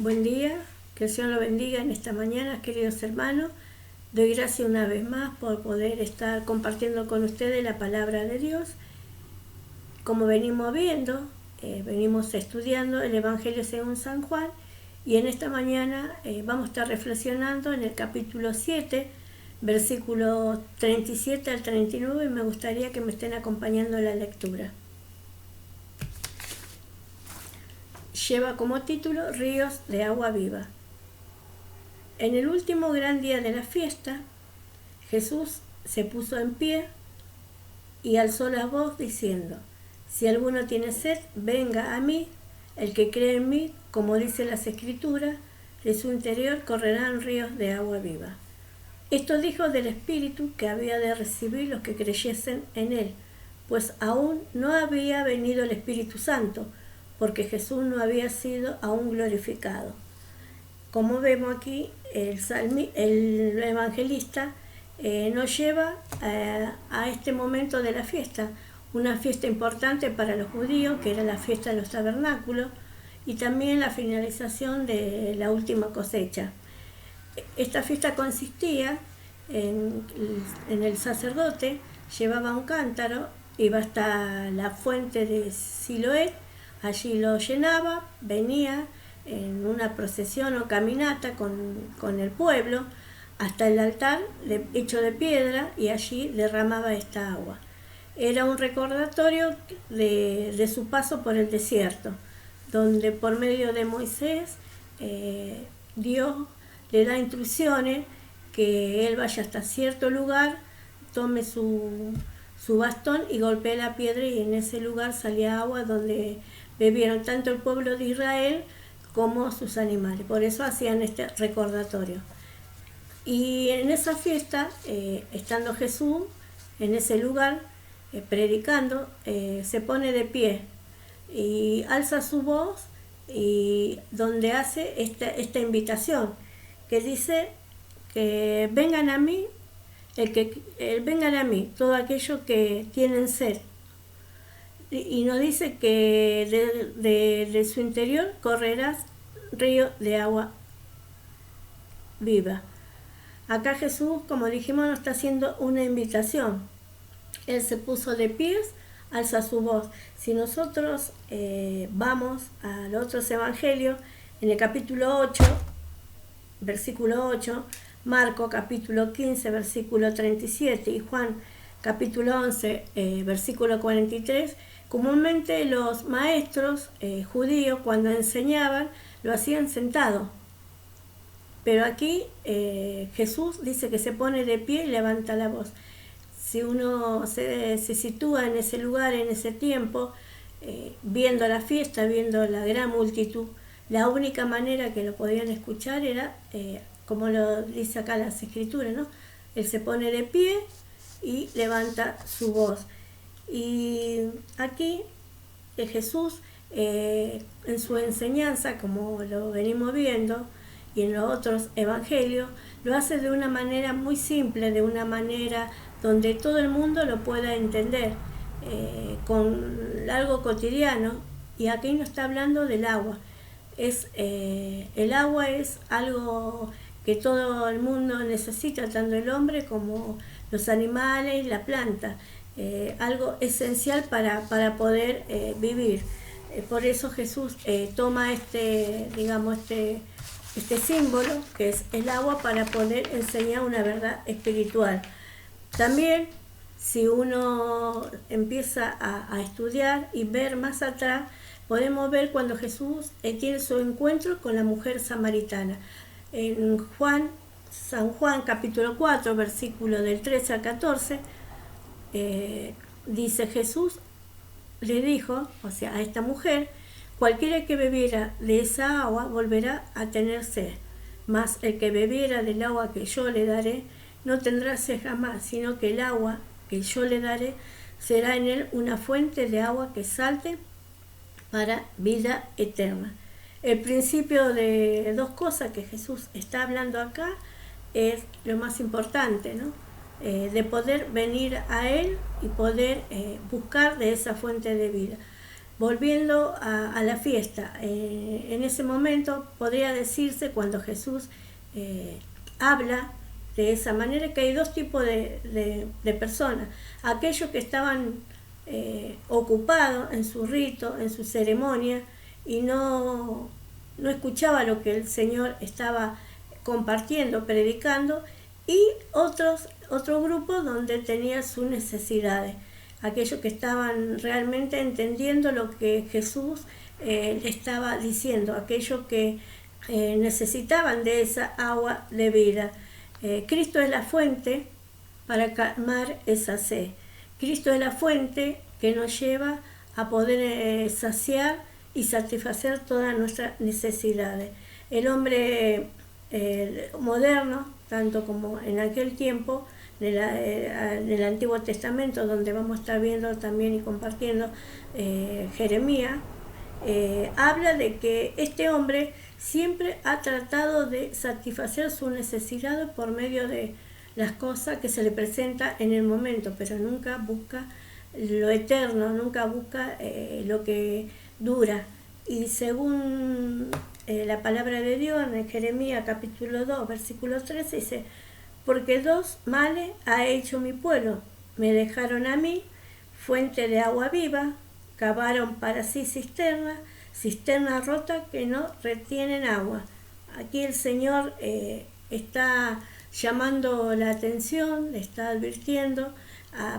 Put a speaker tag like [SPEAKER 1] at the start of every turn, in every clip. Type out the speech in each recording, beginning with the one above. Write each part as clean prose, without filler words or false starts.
[SPEAKER 1] Buen día, que el Señor lo bendiga en esta mañana, queridos hermanos. Doy gracias una vez más por poder estar compartiendo con ustedes la palabra de Dios. Como venimos viendo, venimos estudiando el Evangelio según San Juan, y en esta mañana vamos a estar reflexionando en el capítulo 7, versículos 37 al 39, y me gustaría que me estén acompañando en la lectura. Lleva como título Ríos de agua viva. En el último gran día de la fiesta, Jesús se puso en pie y alzó la voz diciendo: si alguno tiene sed, venga a mí. El que cree en mí, como dice las Escrituras, de su interior correrán ríos de agua viva. Esto dijo del Espíritu que había de recibir los que creyesen en él, pues aún no había venido el Espíritu Santo, porque Jesús no había sido aún glorificado. Como vemos aquí, el evangelista nos lleva a este momento de la fiesta, una fiesta importante para los judíos, que era la fiesta de los tabernáculos, y también la finalización de la última cosecha. Esta fiesta consistía en el sacerdote, llevaba un cántaro, iba hasta la fuente de Siloé, allí lo llenaba, venía en una procesión o caminata con el pueblo hasta el altar hecho de piedra, y allí derramaba esta agua. Era un recordatorio de su paso por el desierto, donde por medio de Moisés Dios le da instrucciones que él vaya hasta cierto lugar, tome su bastón y golpee la piedra, y en ese lugar salía agua donde bebieron tanto el pueblo de Israel como sus animales. Por eso hacían este recordatorio. Y en esa fiesta, estando Jesús en ese lugar predicando, se pone de pie y alza su voz, y donde hace esta invitación que dice que vengan a mí, vengan a mí todos aquellos que tienen sed. Y nos dice que de su interior correrá río de agua viva. Acá Jesús, como dijimos, nos está haciendo una invitación. Él se puso de pies, alza su voz. Si nosotros vamos a los otros evangelios, en el capítulo 8, versículo 8, Marco capítulo 15, versículo 37, y Juan capítulo 11, versículo 43, comúnmente los maestros judíos, cuando enseñaban, lo hacían sentado. Pero aquí Jesús dice que se pone de pie y levanta la voz. Si uno se sitúa en ese lugar, en ese tiempo, viendo la fiesta, viendo la gran multitud, la única manera que lo podían escuchar era, como lo dice acá las Escrituras, ¿no? Él se pone de pie y levanta su voz. Y aquí Jesús, en su enseñanza, como lo venimos viendo, y en los otros evangelios, lo hace de una manera muy simple, de una manera donde todo el mundo lo pueda entender, con algo cotidiano. Y aquí no está hablando del agua. El agua es algo que todo el mundo necesita, tanto el hombre como los animales, la planta, algo esencial para poder vivir. Por eso Jesús toma este símbolo, que es el agua, para poder enseñar una verdad espiritual. También, si uno empieza a estudiar y ver más atrás, podemos ver cuando Jesús tiene su encuentro con la mujer samaritana. En San Juan capítulo 4, versículo del 13 al 14, dice: Jesús le dijo, o sea, a esta mujer: cualquiera que bebiera de esa agua volverá a tener sed, mas el que bebiera del agua que yo le daré no tendrá sed jamás, sino que el agua que yo le daré será en él una fuente de agua que salte para vida eterna. El principio de dos cosas que Jesús está hablando acá es lo más importante, ¿no? De poder venir a Él y poder buscar de esa fuente de vida. volviendo a la fiesta, en ese momento podría decirse, cuando Jesús habla de esa manera, que hay dos tipos de personas: aquellos que estaban ocupados en su rito, en su ceremonia, y no escuchaba lo que el Señor estaba compartiendo, predicando, y otro grupo donde tenía sus necesidades, aquellos que estaban realmente entendiendo lo que Jesús le estaba diciendo, aquellos que necesitaban de esa agua de vida. Cristo es la fuente para calmar esa sed. Cristo es la fuente que nos lleva a poder saciar y satisfacer todas nuestras necesidades. El hombre moderno, tanto como en aquel tiempo del Antiguo Testamento, donde vamos a estar viendo también y compartiendo Jeremías, habla de que este hombre siempre ha tratado de satisfacer sus necesidades por medio de las cosas que se le presentan en el momento, pero nunca busca lo eterno, nunca busca lo que dura. Y según la palabra de Dios en Jeremías capítulo 2, versículo 13, dice: porque dos males ha hecho mi pueblo, me dejaron a mí fuente de agua viva, cavaron para sí cisternas rotas que no retienen agua. Aquí el Señor está llamando la atención, está advirtiendo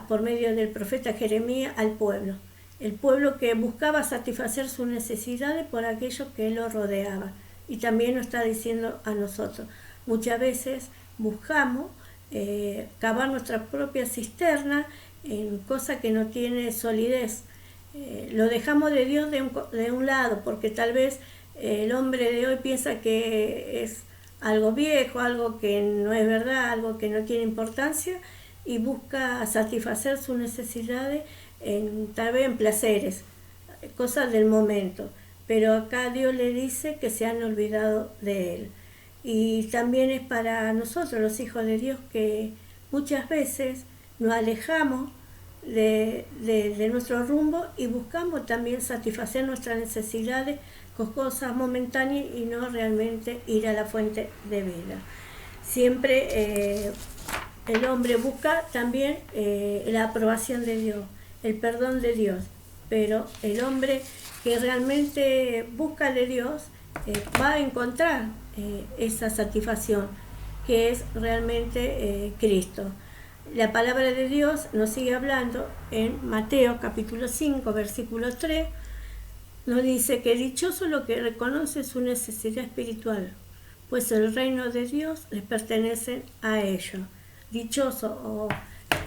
[SPEAKER 1] por medio del profeta Jeremías al pueblo. El pueblo que buscaba satisfacer sus necesidades por aquello que lo rodeaba. Y también nos está diciendo a nosotros. Muchas veces buscamos cavar nuestra propia cisterna en cosas que no tiene solidez. Lo dejamos de Dios de un lado, porque tal vez el hombre de hoy piensa que es algo viejo, algo que no es verdad, algo que no tiene importancia, y busca satisfacer sus necesidades tal vez en placeres, cosas del momento. Pero acá Dios le dice que se han olvidado de Él. Y también es para nosotros, los hijos de Dios, que muchas veces nos alejamos de nuestro rumbo y buscamos también satisfacer nuestras necesidades con cosas momentáneas y no realmente ir a la fuente de vida. Siempre el hombre busca también la aprobación de Dios, el perdón de Dios, pero el hombre que realmente busca de Dios va a encontrar esa satisfacción, que es realmente Cristo. La palabra de Dios nos sigue hablando en Mateo capítulo 5, versículo 3, nos dice que dichoso lo que reconoce su necesidad espiritual, pues el reino de Dios les pertenece a ellos. Dichoso o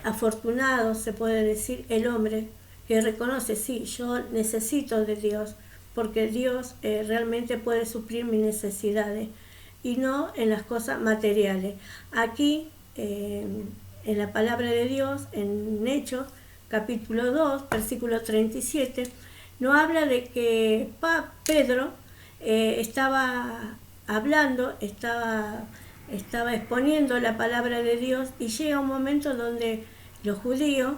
[SPEAKER 1] afortunado se puede decir el hombre que reconoce: sí, yo necesito de Dios, porque Dios realmente puede suplir mis necesidades, y no en las cosas materiales. Aquí en la palabra de Dios, en Hechos capítulo 2, versículo 37, nos habla de que Pedro estaba hablando, estaba exponiendo la palabra de Dios, y llega un momento donde los judíos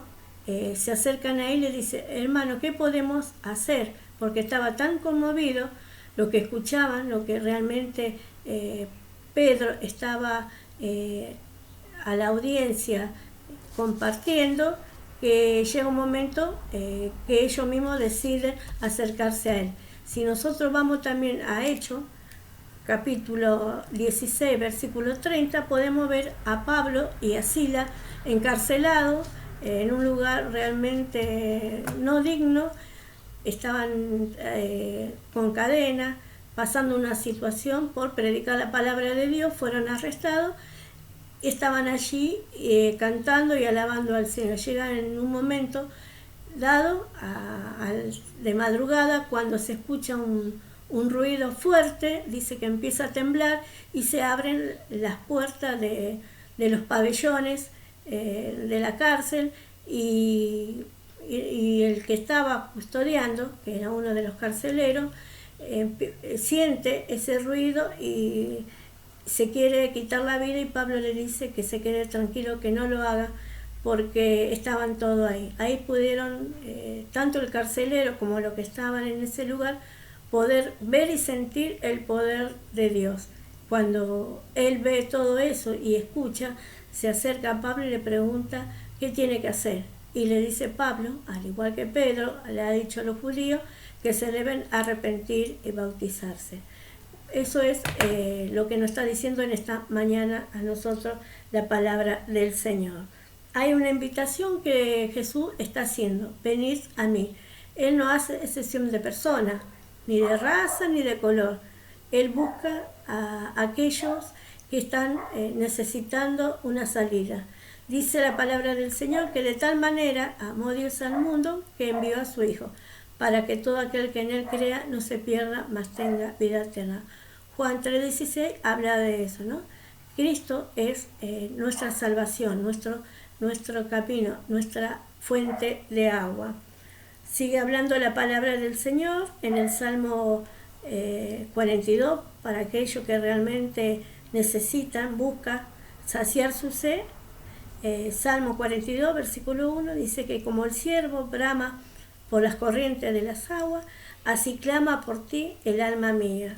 [SPEAKER 1] se acercan a él y le dicen: hermano, ¿qué podemos hacer? Porque estaba tan conmovido lo que escuchaban, lo que realmente Pedro estaba a la audiencia compartiendo, que llega un momento que ellos mismos deciden acercarse a él. Si nosotros vamos también a Hechos capítulo 16, versículo 30, podemos ver a Pablo y a Silas encarcelados en un lugar realmente no digno. Estaban con cadena, pasando una situación por predicar la palabra de Dios. Fueron arrestados, estaban allí cantando y alabando al Señor. Llegan en un momento dado de madrugada, cuando se escucha un ruido fuerte, dice que empieza a temblar y se abren las puertas de los pabellones de la cárcel, y el que estaba custodiando, que era uno de los carceleros, siente ese ruido y se quiere quitar la vida, y Pablo le dice que se quede tranquilo, que no lo haga, porque estaban todos ahí. Ahí pudieron, tanto el carcelero como los que estaban en ese lugar, poder ver y sentir el poder de Dios. Cuando él ve todo eso y escucha, se acerca a Pablo y le pregunta qué tiene que hacer. Y le dice Pablo, al igual que Pedro, le ha dicho a los judíos que se deben arrepentir y bautizarse. Eso es lo que nos está diciendo en esta mañana a nosotros la palabra del Señor. Hay una invitación que Jesús está haciendo: venid a mí. Él no hace excepción de personas, ni de raza, ni de color. Él busca a aquellos que están necesitando una salida. Dice la palabra del Señor que de tal manera amó Dios al mundo que envió a su Hijo, para que todo aquel que en Él crea no se pierda, mas tenga vida eterna. Juan 3:16 habla de eso, ¿no? Cristo es nuestra salvación, nuestro camino, nuestra fuente de agua. Sigue hablando la palabra del Señor en el Salmo 42, para aquellos que realmente necesitan, buscan saciar su sed. Salmo 42, versículo 1, dice que como el ciervo brama por las corrientes de las aguas, así clama por ti el alma mía.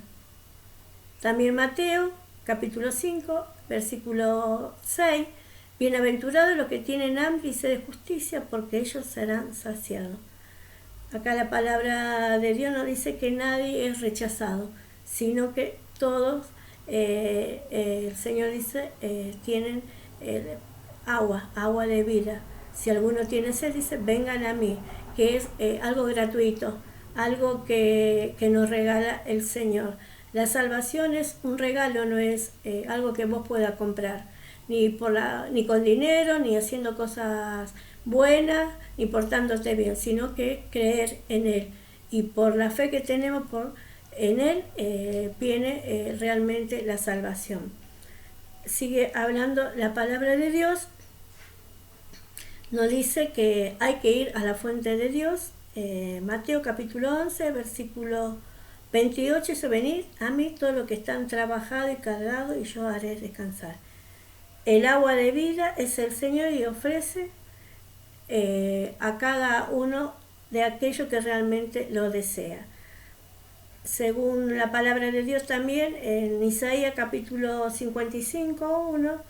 [SPEAKER 1] También Mateo, capítulo 5, versículo 6, bienaventurados los que tienen hambre y sed de justicia, porque ellos serán saciados. Acá la palabra de Dios nos dice que nadie es rechazado, sino que todos, el Señor dice, tienen agua de vida. Si alguno tiene sed, dice, vengan a mí, que es algo gratuito, algo que nos regala el Señor. La salvación es un regalo, no es algo que vos puedas comprar, ni con dinero, ni haciendo cosas buenas, ni portándote bien, sino que creer en Él. Y por la fe que tenemos en Él, viene realmente la salvación. Sigue hablando la palabra de Dios, nos dice que hay que ir a la fuente de Dios. Mateo capítulo 11, versículo 28, dice, venid a mí todos los que están trabajados y cargados, y yo haré descansar. El agua de vida es el Señor y ofrece a cada uno de aquellos que realmente lo desea. Según la palabra de Dios también, en Isaías capítulo 55, 1,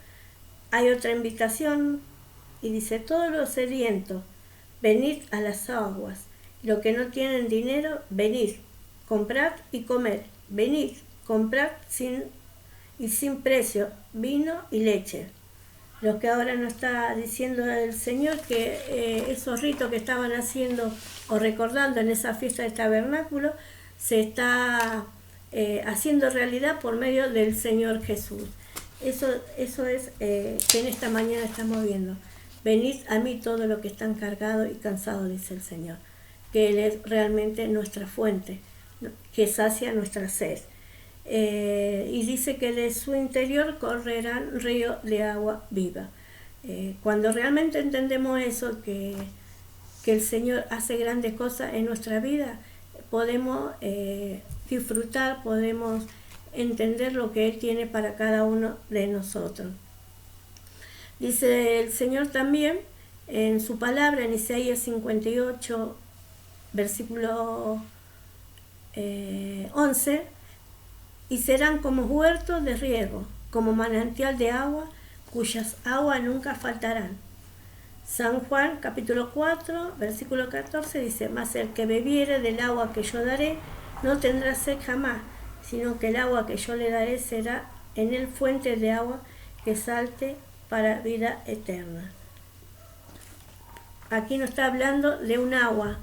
[SPEAKER 1] hay otra invitación y dice, todos los sedientos, venid a las aguas. Los que no tienen dinero, venid, comprad y comed. Venid, comprad sin precio, vino y leche. Lo que ahora nos está diciendo el Señor, que esos ritos que estaban haciendo o recordando en esa fiesta del tabernáculo, se está haciendo realidad por medio del Señor Jesús. Eso es que en esta mañana estamos viendo. Venid a mí todos los que están cargados y cansados, dice el Señor, que Él es realmente nuestra fuente, que sacia nuestra sed. Y dice que de su interior correrán ríos de agua viva. Cuando realmente entendemos eso, que el Señor hace grandes cosas en nuestra vida, podemos disfrutar, podemos entender lo que Él tiene para cada uno de nosotros. Dice el Señor también en su palabra, en Isaías 58, versículo 11, y serán como huertos de riego, como manantial de agua, cuyas aguas nunca faltarán. San Juan, capítulo 4, versículo 14, dice, mas el que bebiere del agua que yo daré, no tendrá sed jamás, sino que el agua que yo le daré será en él fuente de agua que salte para vida eterna. Aquí nos está hablando de un agua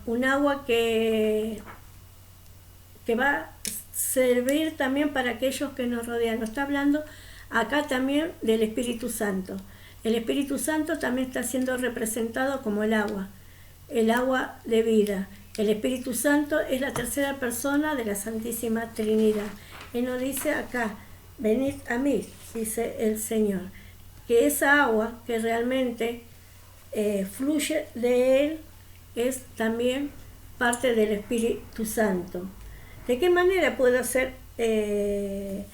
[SPEAKER 1] que va a servir también para aquellos que nos rodean. Nos está hablando acá también del Espíritu Santo. El Espíritu Santo también está siendo representado como el agua de vida. El Espíritu Santo es la tercera persona de la Santísima Trinidad. Él nos dice acá, venid a mí, dice el Señor, que esa agua que realmente fluye de Él es también parte del Espíritu Santo. ¿De qué manera puedo ser lleno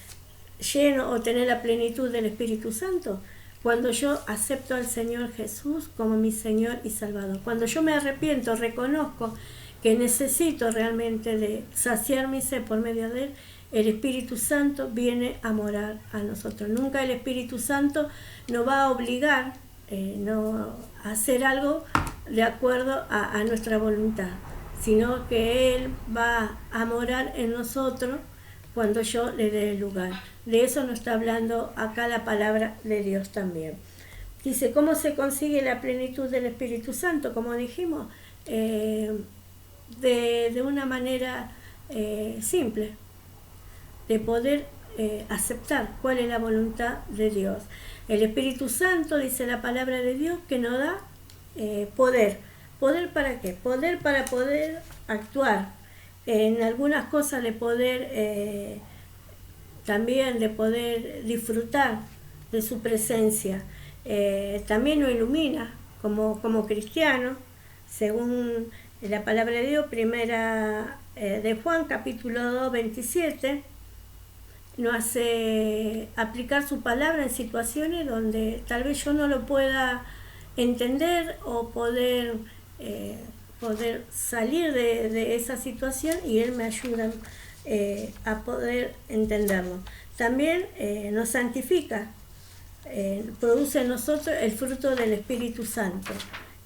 [SPEAKER 1] o tener la plenitud del Espíritu Santo? cuando yo acepto al Señor Jesús como mi Señor y Salvador. Cuando yo me arrepiento, reconozco que necesito realmente de saciar mi sed por medio de Él, el Espíritu Santo viene a morar a nosotros. Nunca el Espíritu Santo nos va a obligar no a hacer algo de acuerdo a nuestra voluntad, sino que Él va a morar en nosotros cuando yo le dé el lugar. De eso nos está hablando acá la palabra de Dios también. Dice, ¿cómo se consigue la plenitud del Espíritu Santo? Como dijimos, de una manera simple, de poder aceptar cuál es la voluntad de Dios. El Espíritu Santo, dice la palabra de Dios, que nos da poder. ¿Poder para qué? Poder para poder actuar en algunas cosas, de poder también de poder disfrutar de su presencia. También nos ilumina como cristianos, según la palabra de Dios, primera de Juan, capítulo 2, 27, nos hace aplicar su palabra en situaciones donde tal vez yo no lo pueda entender o poder salir de esa situación, y Él me ayuda a poder entenderlo. También nos santifica, produce en nosotros el fruto del Espíritu Santo.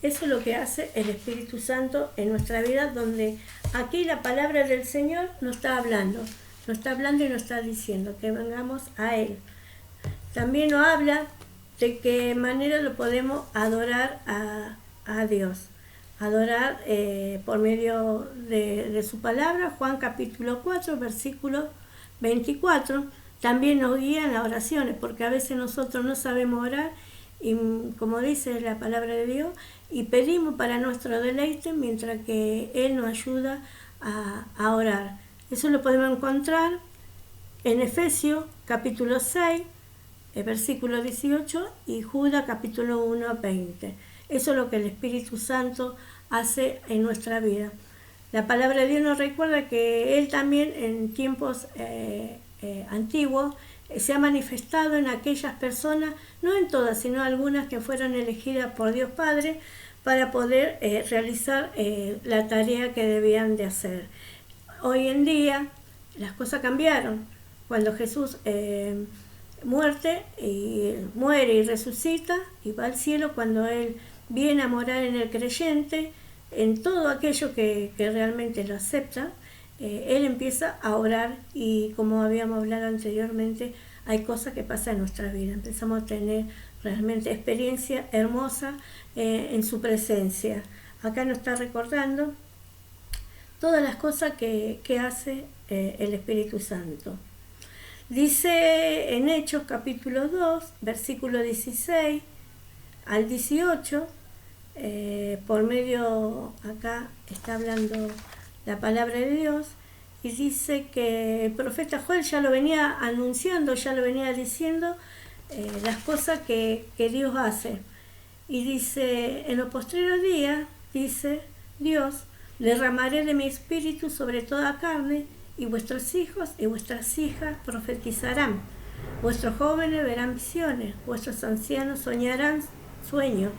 [SPEAKER 1] Eso es lo que hace el Espíritu Santo en nuestra vida, donde aquí la palabra del Señor nos está hablando y nos está diciendo que vengamos a Él. También nos habla de qué manera lo podemos adorar a Dios. Adorar por medio de su palabra. Juan capítulo 4, versículo 24. También nos guía en las oraciones, porque a veces nosotros no sabemos orar, y como dice la palabra de Dios, y pedimos para nuestro deleite, mientras que Él nos ayuda a orar. Eso lo podemos encontrar en Efesios capítulo 6, versículo 18, y Judas capítulo 1, 20. Eso es lo que el Espíritu Santo hace en nuestra vida. La palabra de Dios nos recuerda que Él también en tiempos antiguos se ha manifestado en aquellas personas, no en todas, sino algunas que fueron elegidas por Dios Padre para poder realizar la tarea que debían de hacer. Hoy en día las cosas cambiaron. Cuando Jesús muere y resucita y va al cielo, cuando Él viene a morar en el creyente, en todo aquello que realmente lo acepta, Él empieza a orar, y como habíamos hablado anteriormente, hay cosas que pasan en nuestra vida. Empezamos a tener realmente experiencia hermosa en su presencia. Acá nos está recordando todas las cosas que hace el Espíritu Santo. Dice en Hechos capítulo 2, versículo 16 al 18, por medio, acá está hablando la palabra de Dios, y dice que el profeta Joel ya lo venía anunciando, ya lo venía diciendo, las cosas que Dios hace. Y dice, en los postreros días, dice Dios, derramaré de mi espíritu sobre toda carne, y vuestros hijos y vuestras hijas profetizarán. Vuestros jóvenes verán visiones, vuestros ancianos soñarán sueños,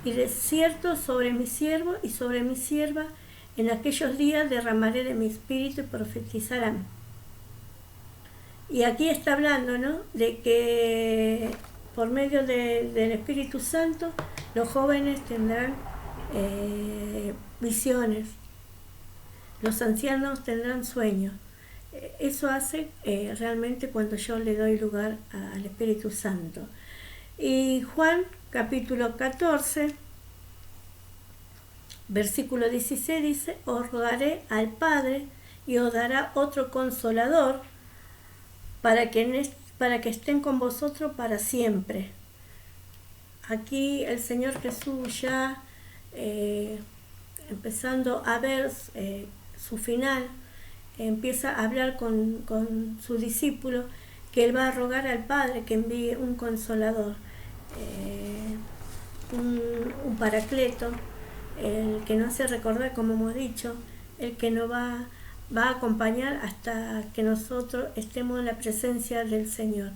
[SPEAKER 1] y de cierto sobre mi siervo y sobre mi sierva en aquellos días derramaré de mi espíritu y profetizarán. Y aquí está hablando, ¿no?, de que por medio del Espíritu Santo los jóvenes tendrán visiones, los ancianos tendrán sueños. Eso hace realmente cuando yo le doy lugar al Espíritu Santo. Y Juan capítulo 14, versículo 16 dice, os rogaré al Padre y os dará otro consolador para que estén con vosotros para siempre. Aquí el Señor Jesús ya empezando a ver su final, empieza a hablar con su discípulo, que Él va a rogar al Padre que envíe un consolador, un paracleto, el que nos hace recordar, como hemos dicho, el que nos va a acompañar hasta que nosotros estemos en la presencia del Señor.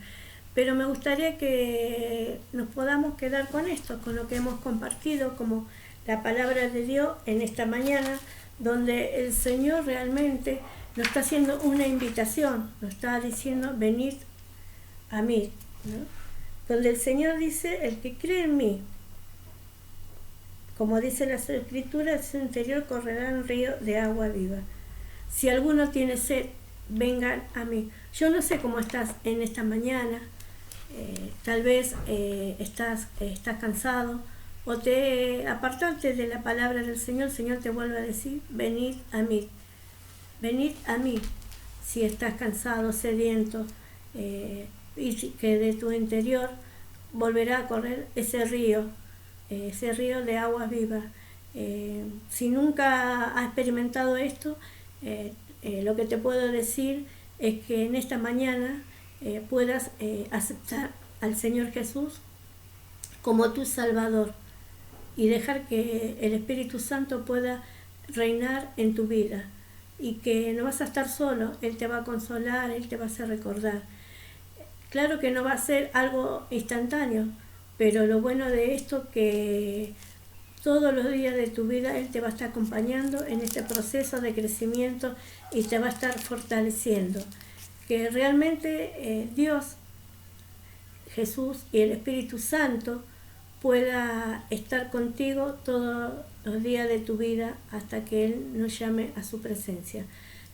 [SPEAKER 1] pero me gustaría que nos podamos quedar con esto, con lo que hemos compartido como la palabra de Dios en esta mañana, donde el Señor realmente nos está haciendo una invitación, nos está diciendo venid a mí, ¿no? Donde el Señor dice, el que cree en mí, como dice la Escritura, en su interior correrá un río de agua viva. Si alguno tiene sed, vengan a mí. Yo no sé cómo estás en esta mañana, tal vez estás cansado, o te apartaste de la palabra del Señor. El Señor te vuelve a decir, venid a mí, si estás cansado, sediento, y que de tu interior volverá a correr ese río de agua viva. Si nunca has experimentado esto, lo que te puedo decir es que en esta mañana puedas aceptar al Señor Jesús como tu Salvador y dejar que el Espíritu Santo pueda reinar en tu vida, y que no vas a estar solo. Él te va a consolar, Él te va a hacer recordar. Claro que no va a ser algo instantáneo, pero lo bueno de esto que todos los días de tu vida Él te va a estar acompañando en este proceso de crecimiento y te va a estar fortaleciendo. Que realmente Dios, Jesús y el Espíritu Santo pueda estar contigo todos los días de tu vida hasta que Él nos llame a su presencia.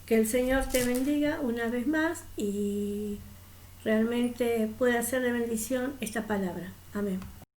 [SPEAKER 1] Que el Señor te bendiga una vez más y realmente pueda ser de bendición esta palabra. Amén.